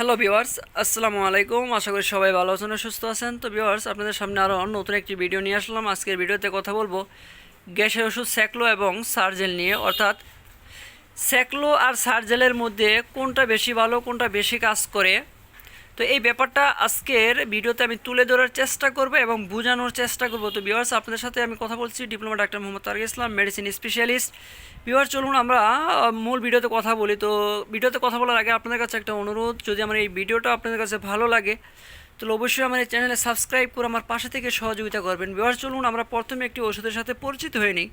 Hello viewers, আসসালামু আলাইকুম। আশা করি সবাই ভালো আছেন ও সুস্থ আছেন। তো ভিউয়ার্স, আপনাদের সামনে আরও নতুন একটি ভিডিও নিয়ে আসলাম। আজকের ভিডিওতে কথা বলবো গ্যাসের ওষুধ স্যাক্লো এবং সার্জেল নিয়ে, অর্থাৎ স্যাক্লো আর সার্জেলের মধ্যে কোনটা বেশি ভালো, কোনটা বেশি কাজ করে। তো এই ব্যাপারটা আজকের ভিডিওতে আমি তুলে ধরার চেষ্টা করব এবং বোঝানোর চেষ্টা করব। তো ভিউয়ার্স, আপনাদের সাথে আমি কথা বলছি ডিপ্লোমা ডাক্তার মোহাম্মদ তারিক ইসলাম, মেডিসিন স্পেশালিস্ট। ভিউয়ার্স, চলুন আমরা মূল ভিডিওতে কথা বলি। তো ভিডিওতে কথা বলার আগে আপনাদের কাছে একটা অনুরোধ, যদি আমার এই ভিডিওটা আপনাদের কাছে ভালো লাগে তাহলে অবশ্যই আমার এই চ্যানেলে সাবস্ক্রাইব করে আমার পাশে থেকে সহযোগিতা করবেন। ভিউয়ার্স, চলুন আমরা প্রথমে একটি ওষুধের সাথে পরিচিত হয়ে নিই।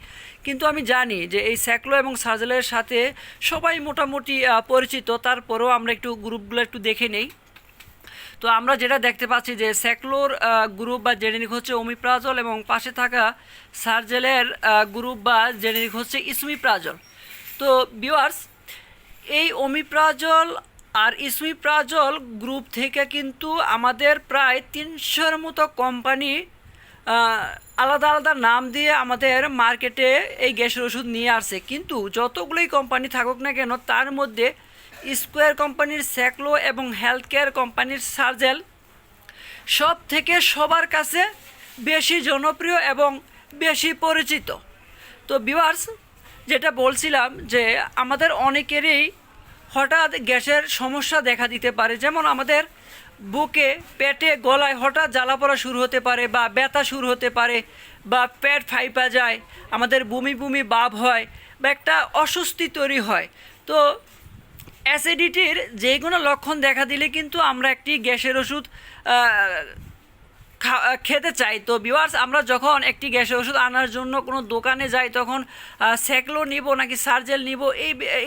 কিন্তু আমি জানি যে এই স্যাক্লো এবং সার্জেলের সাথে সবাই মোটামুটি পরিচিত, তারপরেও আমরা একটু গ্রুপগুলো একটু দেখে নেই। তো আমরা যেটা দেখতে পাচ্ছি যে স্যাক্লোর গ্রুপ বা জেনেরিক হচ্ছে ওমিপ্রাজল এবং পাশে থাকা সার্জেলের গ্রুপ বা জেনেরিক হচ্ছে ইসমিপ্রাজল। তো ভিউয়ার্স, এই ওমিপ্রাজল আর ইসমিপ্রাজল গ্রুপ থেকে কিন্তু আমাদের প্রায় 300-র মতো কোম্পানি আলাদা আলাদা নাম দিয়ে আমাদের মার্কেটে এই গ্যাসের ওষুধ নিয়ে আসছে। কিন্তু যতগুলোই কোম্পানি থাকুক না কেন, তার মধ্যে স্কোয়ার কোম্পানির স্যাক্লো এবং হেলথ কেয়ার কোম্পানির সার্জেল সব থেকে সবার কাছে বেশি জনপ্রিয় এবং বেশি পরিচিত। তো ভিউয়ার্স, যেটা বলছিলাম যে আমাদের অনেকেরই হঠাৎ গ্যাসের সমস্যা দেখা দিতে পারে, যেমন আমাদের বুকে, পেটে, গলায় হঠাৎ জ্বালা পড়া শুরু হতে পারে বা ব্যথা শুরু হতে পারে বা পেট ফাইপা যায়, আমাদের বমি বমি ভাব হয় বা একটা অস্বস্তি তৈরি হয়। তো অ্যাসিডিটির যে কোনো লক্ষণ দেখা দিলে কিন্তু আমরা একটি গ্যাসের ওষুধ খেতে চাই। তো ভিউয়ার্স, আমরা যখন একটি গ্যাসের ওষুধ আনার জন্য কোনো দোকানে যাই, তখন স্যাক্লো নিব নাকি সার্জেল নিব,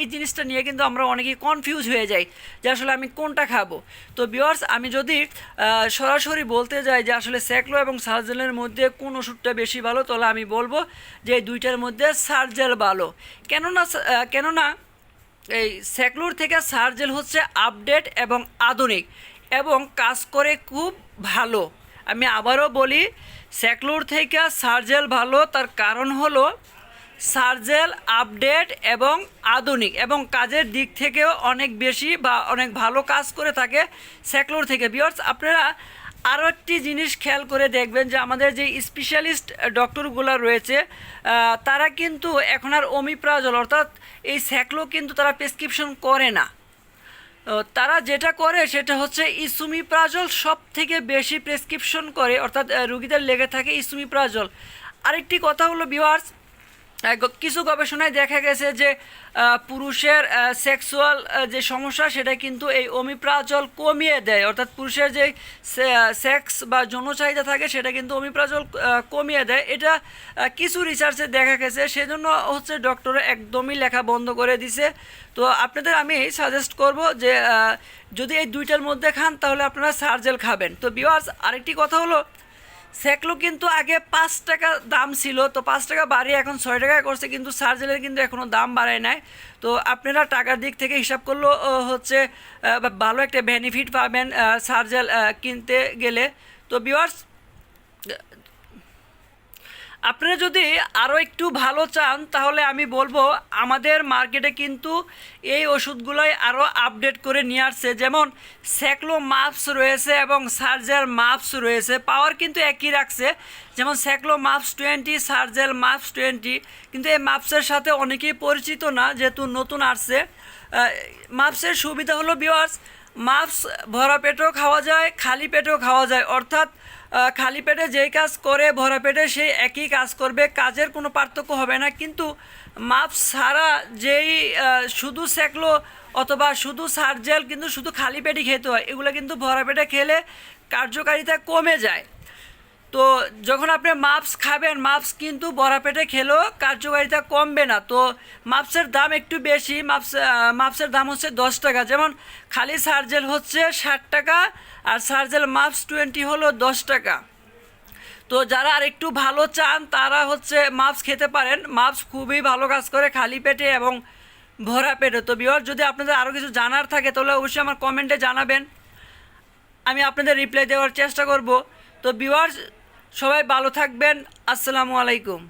এই জিনিসটা নিয়ে কিন্তু আমরা অনেকেই কনফিউজ হয়ে যাই যে আসলে আমি কোনটা খাবো। তো ভিউয়ার্স, আমি যদি সরাসরি বলতে যাই যে আসলে স্যাক্লো এবং সার্জেলের মধ্যে কোন ওষুধটা বেশি ভালো, তাহলে আমি বলবো যে এই দুইটার মধ্যে সার্জেল ভালো। কেননা এই স্যাক্লোর থেকে সার্জেল হচ্ছে আপডেট এবং আধুনিক এবং কাজ করে খুব ভালো। আমি আবারও বলি, স্যাক্লোর থেকে সার্জেল ভালো, তার কারণ হলো সার্জেল আপডেট এবং আধুনিক এবং কাজের দিক থেকেও অনেক বেশি বা অনেক ভালো কাজ করে থাকে স্যাক্লোর থেকে। ভিউয়ার্স, আপনারা আরও একটি জিনিস খেয়াল করে দেখবেন যে আমাদের যে স্পেশালিস্ট ডক্টরগুলো রয়েছে, তারা কিন্তু এখন আর ওমিপ্রাজল অর্থাৎ এই স্যাক্লো কিন্তু তারা প্রেসক্রিপশন করে না। তারা যেটা করে সেটা হচ্ছে ইসুমিপ্রাজল সব থেকে বেশি প্রেসক্রিপশন করে, অর্থাৎ রুগীদের লেগে থাকে ইসুমিপ্রাজল। আরেকটি কথা হলো ভিউয়ার্স, কিছু গবেষণায় দেখা গেছে যে পুরুষের সেক্সুয়াল যে সমস্যা সেটা কিন্তু এই ওমিপ্রাজল কমিয়ে দেয়, অর্থাৎ পুরুষের যে সেক্স বা যৌন চাহিদা থাকে সেটা কিন্তু ওমিপ্রাজল কমিয়ে দেয়। এটা কিছু রিসার্চে দেখা গেছে, সেজন্য হচ্ছে ডক্টর একদমই লেখা বন্ধ করে দিছে। তো আপনাদের আমি সাজেস্ট করব যে যদি এই দুইটার মধ্যে খান তাহলে আপনারা সার্জেল খাবেন। তো ভিউয়ার্স, আরেকটি কথা হলো, স্যাক্লো কিন্তু আগে 5 টাকা দাম ছিল, তো 5 টাকা বাড়িয়ে এখন 6 টাকায় করছে, কিন্তু সার্জেলের কিন্তু এখনও দাম বাড়ায় নাই। তো আপনারা টাকার দিক থেকে হিসাব করলেও হচ্ছে ভালো একটা বেনিফিট পাবেন সার্জেল কিনতে গেলে। তো ভিউয়ার্স, আপনারা যদি আরও একটু ভালো চান তাহলে আমি বলবো আমাদের মার্কেটে কিন্তু এই ওষুধগুলোই আরও আপডেট করে নিয়ে আসছে, যেমন স্যাক্লো মাপস রয়েছে এবং সার্জেল মাপস রয়েছে, পাওয়ার কিন্তু একই রাখছে। যেমন স্যাক্লো মাপস 20, সার্জেল মাপস 20, কিন্তু এই মাপসের সাথে অনেকেই পরিচিত না যেহেতু নতুন আসছে। মাপসের সুবিধা হলো ভিউয়ার্স, মাপস ভরা পেটেও খাওয়া যায়, খালি পেটেও খাওয়া যায়, অর্থাৎ খালি পেটে যেই কাজ করে ভরা পেটে সেই একই কাজ করবে, কাজের কোনো পার্থক্য হবে না। কিন্তু মাপস ছাড়া যেই শুধু স্যাক্লো অথবা শুধু সার্জেল কিন্তু শুধু খালি পেটে খেতে হয়, এগুলো কিন্তু ভরা পেটে খেলে কার্যকারিতা কমে যায়। তো যখন আপনি মাপস খাবেন, মাপস কিন্তু ভরা পেটে খেলেও কার্যকারিতা কমবে না। তো মাপসের দাম একটু বেশি, মাপসের দাম হচ্ছে 10 টাকা। যেমন খালি সার্জেল হচ্ছে 60 টাকা আর সার্জেল মাপস 20 হলো 10 টাকা। তো যারা আর একটু ভালো চান তারা হচ্ছে মাপস খেতে পারেন, মাপস খুবই ভালো কাজ করে খালি পেটে এবং ভরা পেটে। তো ভিউয়ার, যদি আপনাদের আরও কিছু জানার থাকে তাহলে অবশ্যই আমার কমেন্টে জানাবেন, আমি আপনাদের রিপ্লাই দেওয়ার চেষ্টা করব। তো ভিউয়ার্স, সবাই ভালো থাকবেন। আসসালামু আলাইকুম।